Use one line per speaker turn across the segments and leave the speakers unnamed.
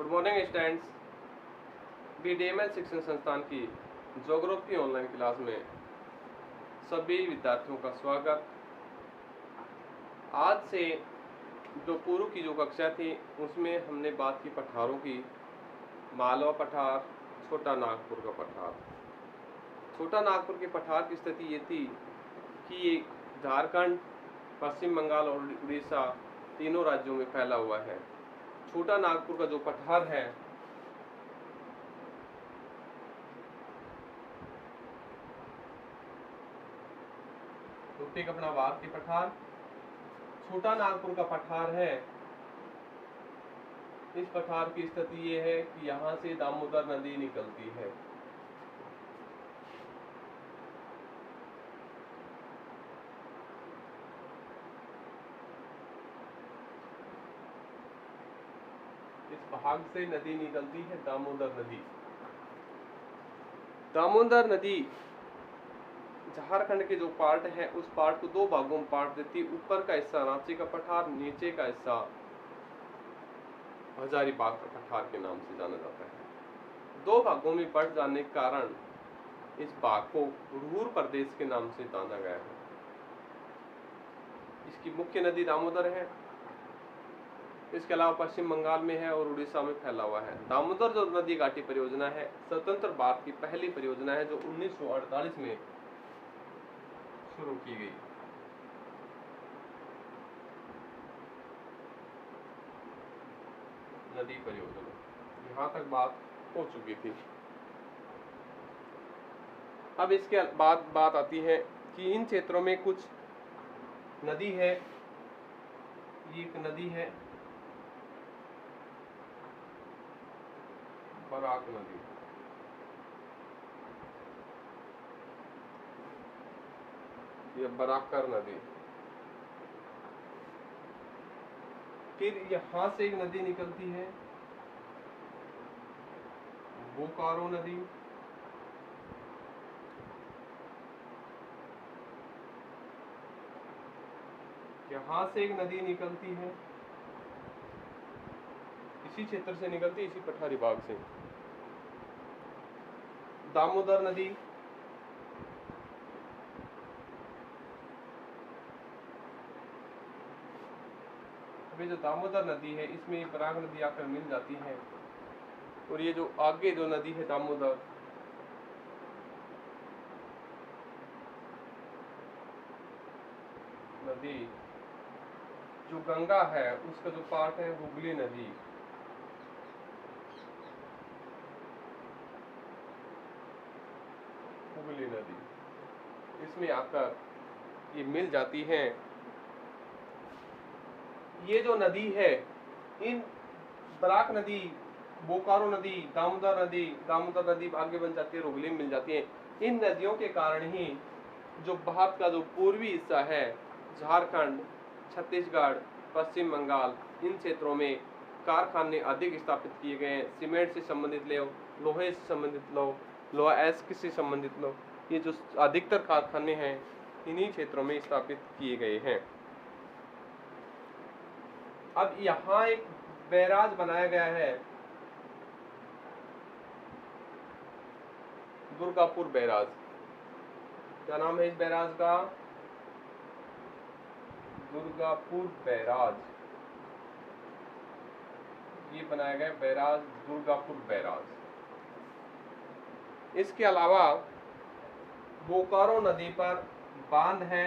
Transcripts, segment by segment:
Good morning students. BDML शिक्षण संस्थान की ज्योग्राफी ऑनलाइन क्लास में सभी विद्यार्थियों का स्वागत। आज से जो पूर्व की जो कक्षा थी उसमें हमने बात की पठारों की। मालवा पठार, छोटा नागपुर का पठार। छोटा नागपुर के पठार की स्थिति ये थी कि ये झारखंड, पश्चिम बंगाल और उड़ीसा तीनों राज्यों में फैला हुआ है। छोटा नागपुर का जो पठार है अपना बाग के पठार, छोटा नागपुर का पठार है। इस पठार की स्थिति ये है कि यहाँ से दामोदर नदी निकलती है। इस भाग से नदी निकलती है दामोदर नदी। दामोदर नदी झारखंड के जो पार्ट है उस पार्ट को दो भागों में बांट देती है। ऊपर का हिस्सा रांची का पठार, नीचे का हिस्सा हजारीबाग का पठार के नाम से जाना जाता है। दो भागों में बंट जाने के कारण इस भाग को रुहुर प्रदेश के नाम से जाना गया है। इसकी मुख्य नदी दामोदर है। इसके अलावा पश्चिम बंगाल में है और उड़ीसा में फैला हुआ है। दामोदर जो नदी घाटी परियोजना है स्वतंत्र भारत की पहली परियोजना है जो 1948 में शुरू की गई। नदी परियोजना, यहाँ तक बात हो चुकी थी। अब इसके बाद बात आती है कि इन क्षेत्रों में कुछ नदी है। ये एक नदी है बराक नदी। ये बराकर नदी। फिर यहां से एक नदी निकलती है बोकारो नदी। यहां से एक नदी निकलती है, इसी क्षेत्र से निकलती है, इसी पठारी भाग से, दामोदर नदी। अभी जो दामोदर नदी है इसमें बराक नदी आकर मिल जाती है और ये जो आगे जो नदी है दामोदर, नदी जो गंगा है उसका जो पार्ट है हुगली नदी। हुगली नदी इसमें आकर ये मिल जाती है। ये जो नदी है, इन बराक नदी, बोकारो नदी, दामोदर नदी आगे बन जाती है, हुगली में मिल जाती है। इन नदियों के कारण ही जो भारत का जो पूर्वी हिस्सा है झारखंड, छत्तीसगढ़, पश्चिम बंगाल, इन क्षेत्रों में कारखाने अधिक स्थापित किए गए हैं। सीमेंट से संबंधित लो, लोहे से संबंधित लो, लोहा एस्क से संबंधित लो, ये जो अधिकतर कारखाने हैं इन्हीं क्षेत्रों में स्थापित किए गए हैं। अब यहाँ एक बैराज बनाया गया है, दुर्गापुर बैराज। क्या नाम है इस बैराज का? दुर्गापुर बैराज। ये बनाया गया बैराज दुर्गापुर बैराज। इसके अलावा बोकारो नदी पर बांध है,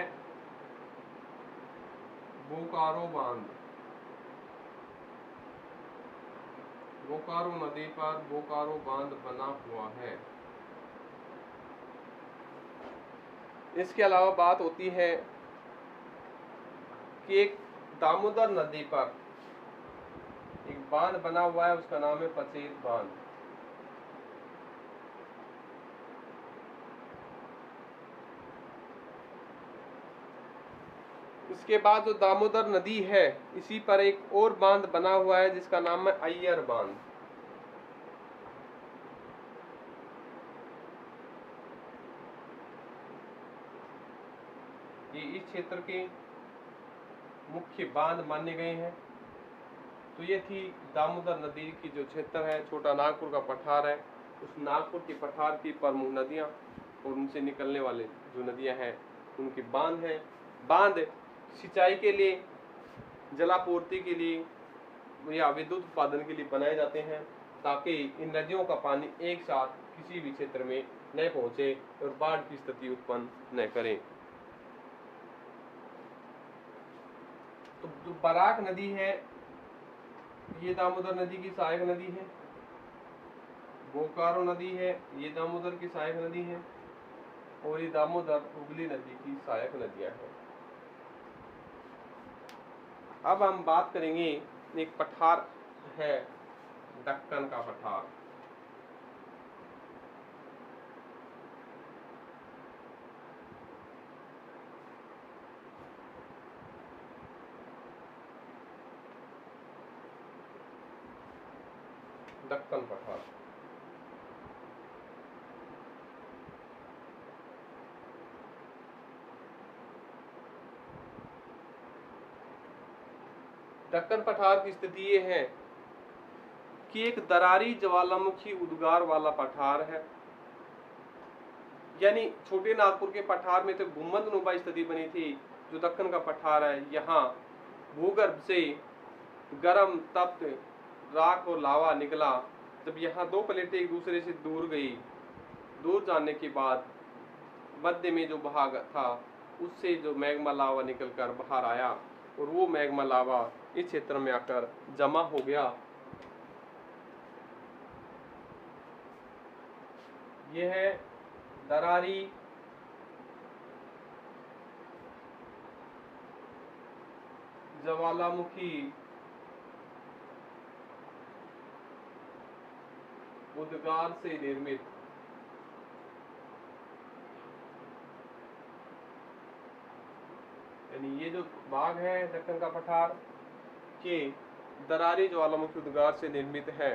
बोकारो बांध। बोकारो नदी पर बोकारो बांध बना हुआ है। इसके अलावा बात होती है कि एक दामोदर नदी पर एक बांध बना हुआ है, उसका नाम है पचेत बांध। इसके बाद जो दामोदर नदी है इसी पर एक और बांध बना हुआ है जिसका नाम है अय्यर बांध। ये इस क्षेत्र के मुख्य बांध माने गए हैं। तो ये थी दामोदर नदी की जो क्षेत्र है, छोटा नागपुर का पठार है, उस नागपुर के पठार की प्रमुख नदियाँ और उनसे निकलने वाले जो नदियाँ हैं उनके बांध हैं। बांध सिंचाई के लिए, जलापूर्ति के लिए या विद्युत उत्पादन के लिए बनाए जाते हैं, ताकि इन नदियों का पानी एक साथ किसी भी क्षेत्र में न पहुंचे और बाढ़ की स्थिति उत्पन्न न करें। तो जो बराक नदी है ये दामोदर नदी की सहायक नदी है। बोकारो नदी है ये दामोदर की सहायक नदी है, और ये दामोदर हुगली नदी की सहायक नदियां हैं। अब हम बात करेंगे, एक पठार है दक्कन का पठार। दक्कन पठार दक्कन पठार की स्थिति ये है कि एक दरारी ज्वालामुखी उद्गार वाला पठार है। यानी छोटे नागपुर के पठार में तो गुंबदनुमा स्थिति बनी थी, जो दक्कन का पठार है यहाँ भूगर्भ से गर्म तप्त राख और लावा निकला। जब यहाँ दो प्लेटें एक दूसरे से दूर गई, दूर जाने के बाद मध्य में जो भाग था उससे जो मैग्मा लावा निकलकर बाहर आया, और वो मैग्मा लावा इस क्षेत्र में आकर जमा हो गया। यह है दरारी ज्वालामुखी उद्गार से निर्मित यानी ये जो भाग है दक्कन का पठार के दरारी ज्वालामुखी उद्गार से निर्मित है।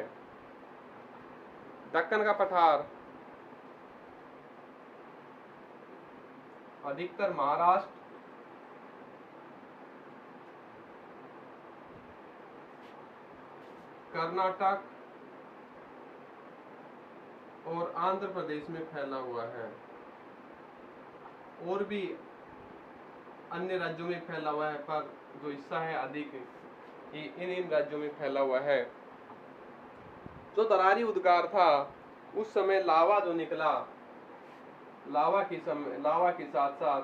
दक्कन का पठार अधिकतर महाराष्ट्र, कर्नाटक और आंध्र प्रदेश में फैला हुआ है, और भी अन्य राज्यों में फैला हुआ है, पर जो हिस्सा है अधिक ये इन राज्यों में फैला हुआ है। जो दरारी उद्गार था उस समय लावा जो निकला, लावा के साथ साथ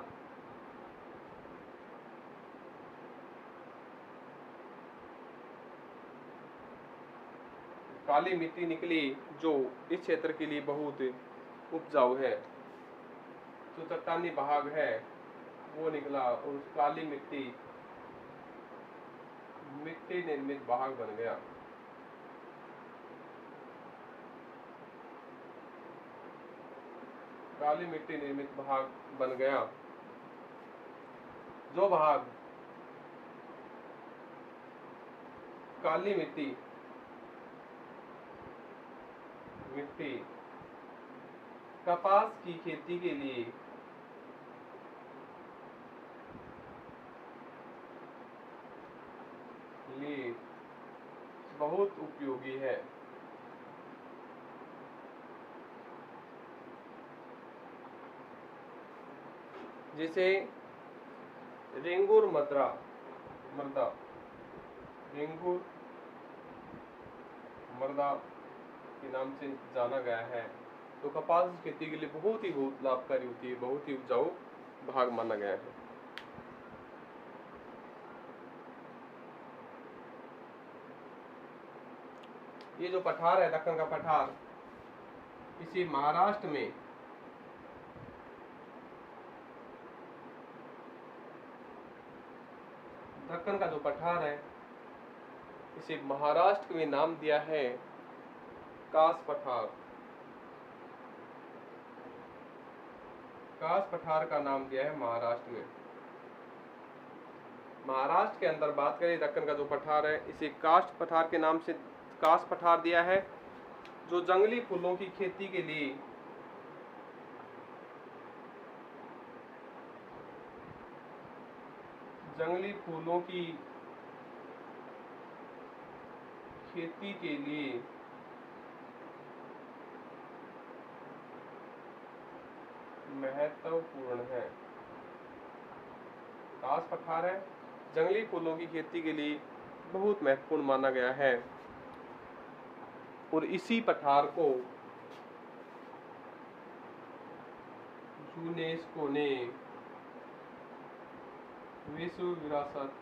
काली मिट्टी निकली, जो इस क्षेत्र के लिए बहुत उपजाऊ है। जो चट्टानी भाग है वो निकला, और उस काली मिट्टी निर्मित भाग बन गया। काली मिट्टी निर्मित भाग बन गया। जो भाग काली मिट्टी कपास की खेती के लिए बहुत उपयोगी है। जिसे रेंगुर मृदा के नाम से जाना गया है। तो कपास की खेती के लिए बहुत लाभकारी होती है, बहुत ही उपजाऊ भाग माना गया है। ये जो पठार है दक्कन का पठार, इसी महाराष्ट्र में दक्कन का जो पठार है इसे महाराष्ट्र में नाम दिया है कास पठार। कास पठार का नाम दिया है महाराष्ट्र में। महाराष्ट्र के अंदर बात करें दक्कन का जो पठार है इसे कास्ट पठार के नाम से कास पठार दिया है, जो जंगली फूलों की खेती के लिए खेती के लिए महत्वपूर्ण है। घास पठार है, जंगली फूलों की खेती के लिए बहुत महत्वपूर्ण माना गया है। और इसी पठार को यूनेस्को ने विश्व विरासत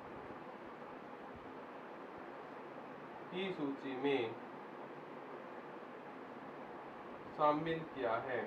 की सूची में शामिल किया है।